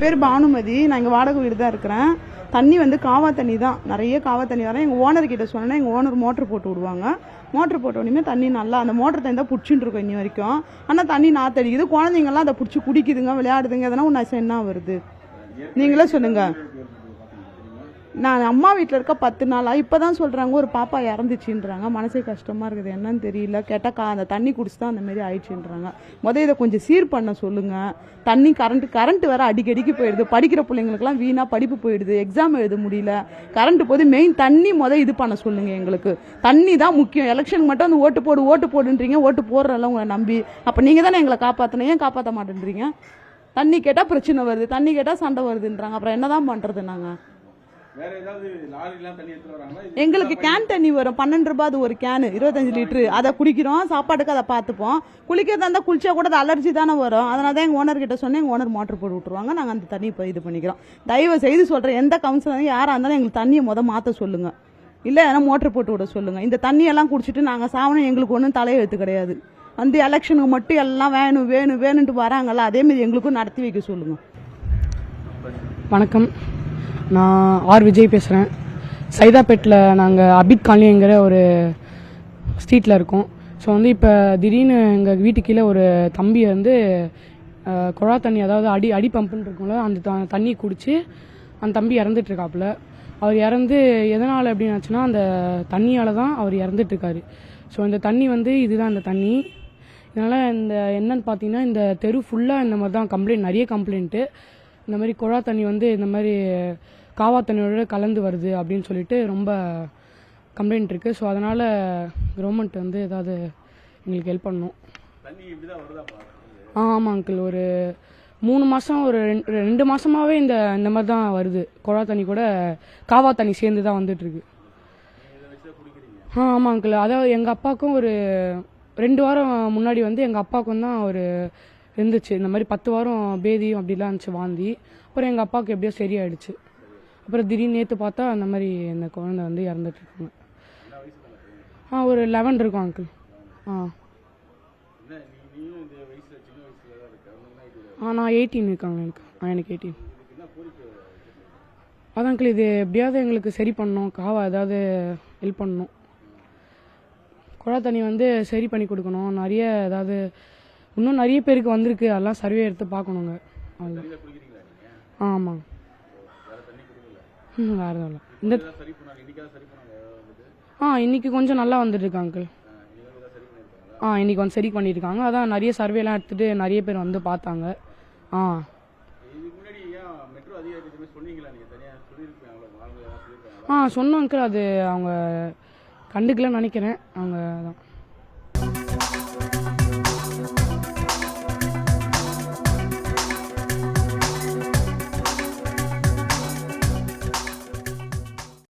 பேர் பானுமதி. நான் இங்கே வாடகை வீடு தான் இருக்கிறேன். தண்ணி வந்து காவா தண்ணி தான், நிறைய காவா தண்ணி வரேன். எங்கள் ஓனர்கிட்ட சொன்னேன்னா எங்கள் ஓனர் மோட்ரு போட்டு விடுவாங்க. மோட்ரு போட்ட உடனே தண்ணி நல்லா அந்த மோட்டர் தண்ணி தான் பிடிச்சிட்டு இருக்கோம் இன்னி வரைக்கும். ஆனால் தண்ணி நாத்தடிக்குது. குழந்தைங்கள்லாம் அதை பிடிச்சி குடிக்குதுங்க, விளையாடுதுங்க. எதனா ஒன்று என்ன வருது நீங்களே சொல்லுங்க. நான் அம்மா வீட்டில் இருக்க 10 நாளாக இப்போ தான் சொல்கிறாங்க ஒரு பாப்பா இறந்துச்சின்றாங்க. மனசே கஷ்டமாக இருக்குது. என்னன்னு தெரியல. கேட்டால் அந்த தண்ணி குடிச்சு தான் அந்தமாரி ஆயிடுச்சுன்றாங்க. இதை கொஞ்சம் சீர் பண்ண சொல்லுங்கள். தண்ணி கரண்ட் வேறு அடிக்கடிக்கு போயிடுது. படிக்கிற பிள்ளைங்களுக்குலாம் வீணாக படிப்பு போயிடுது. எக்ஸாம் எழுத முடியல. கரண்ட் போது மெயின் தண்ணி இது பண்ண சொல்லுங்கள். எங்களுக்கு தண்ணி தான் முக்கியம். எலெக்ஷனுக்கு மட்டும் வந்து ஓட்டு போடுன்றீங்க. ஓட்டு போடுறல உங்களை நம்பி. அப்போ நீங்கள் தானே எங்களை காப்பாற்றணும். ஏன் காப்பாற்ற மாட்டேன்றீங்க? தண்ணி கேட்டால் பிரச்சனை வருது, தண்ணி கேட்டால் சண்டை வருதுன்றாங்க. அப்புறம் என்ன தான் பண்ணுறது நாங்கள்? எங்களுக்கு கேன் தண்ணி வரும் 12 ரூபாய். அது ஒரு கேனு 25 லிட்டரு. அதை குடிக்கிறோம். சாப்பாட்டுக்கு அதை பார்த்துப்போம். குளிக்கிறதா இருந்தால் குளிச்சா கூட அது அலர்ஜி தானே வரும். அதனால தான் எங்கள் ஓனர்கிட்ட சொன்னேன். எங்கள் ஓனர் மோட்டர் போட்டு விட்டுருவாங்க. நாங்கள் அந்த தண்ணி இப்போ இது பண்ணிக்கிறோம். தயவு செய்து சொல்கிறேன், எந்த கவுன்சிலரும் யாராக இருந்தாலும் எங்களுக்கு தண்ணியை மாற்ற சொல்லுங்கள். இல்லை ஏன்னா மோட்டர் போட்டு விட சொல்லுங்கள். இந்த தண்ணியெல்லாம் குடிச்சிட்டு நாங்கள் சாவணும். எங்களுக்கு ஒன்றும் தலையெழுத்து கிடையாது. வந்து எலெக்ஷனுக்கு மட்டும் எல்லாம் வேணும்ட்டு வராங்கல்ல, அதேமாரி எங்களுக்கும் நடத்தி வைக்க சொல்லுங்கள். வணக்கம், நான் ஆர் விஜய் பேசுகிறேன். சைதாப்பேட்டில் நாங்கள் அபித் காலனிங்கிற ஒரு ஸ்ட்ரீட்டில் இருக்கோம். ஸோ வந்து இப்போ திடீர்னு எங்கள் வீட்டு கீழே ஒரு தம்பி வந்து குழா தண்ணி, அதாவது அடி பம்புன்னு இருக்கும்ல, அந்த தண்ணி குடித்து அந்த தம்பி இறந்துட்டுருக்காப்புல. அவர் இறந்து எதனால் எப்படின்னு ஆச்சுன்னா அந்த தண்ணியால் தான் அவர் இறந்துட்டுருக்காரு. ஸோ இந்த தண்ணி வந்து இதுதான் இந்த தண்ணி. இதனால் என்னன்னு பார்த்தீங்கன்னா இந்த தெரு ஃபுல்லாக இந்த மாதிரி தான் நிறைய கம்ப்ளைண்ட்டு. இந்த மாதிரி குழா தண்ணி வந்து இந்த மாதிரி காவா தண்ணியோட கலந்து வருது அப்படின்னு சொல்லிட்டு ரொம்ப கம்ப்ளைண்ட் இருக்குது. ஸோ அதனால் கவர்மெண்ட் வந்து ஏதாவது எங்களுக்கு ஹெல்ப் பண்ணணும். ஆமாம் அங்கிள், ஒரு 3 மாதம் ஒரு 2 மாதமாகவே இந்த மாதிரி தான் வருது. குழா தண்ணி கூட காவா தண்ணி சேர்ந்து தான் வந்துட்டுருக்கு. ஆமாம் அங்கிள், அதாவது எங்கள் அப்பாவுக்கும் ஒரு 2 வாரம் முன்னாடி வந்து எங்கள் அப்பாவுக்கும் தான் ஒரு இருந்துச்சு. இந்த மாதிரி 10 வாரம் பேதியும் அப்படிலாம் இருந்துச்சு, வாந்தி. அப்புறம் எங்கள் அப்பாவுக்கு எப்படியோ சரியாயிடுச்சு. அப்புறம் திடீர்னு நேற்று பார்த்தா அந்த மாதிரி இந்த குழந்தை வந்து இறந்துட்டுருக்காங்க. ஒரு 11 இருக்கும் அங்கிள். நான் 18 இருக்காங்க எனக்கு 18. அதான் அங்கிள், இது எப்படியாவது எங்களுக்கு சரி பண்ணணும். காவா ஏதாவது ஹெல்ப் பண்ணணும். குழா தண்ணி வந்து சரி பண்ணி கொடுக்கணும். நிறைய ஏதாவது இன்னும் நிறைய பேருக்கு வந்திருக்கு. அதெல்லாம் சர்வே எடுத்து பார்க்கணுங்க. ஆமாம், வேறு எதுவும் இல்லை. இந்த இன்னைக்கு கொஞ்சம் நல்லா வந்துட்டுருக்கு அங்கிள். இன்னைக்கு வந்து சரி பண்ணியிருக்காங்க. அதான் நிறைய சர்வேலாம் எடுத்துகிட்டு நிறைய பேர் வந்து பார்த்தாங்க. சொன்னோம் அங்கிள், அது அவங்க கண்டுக்கலன்னு நினைக்கிறேன். அவங்க தான்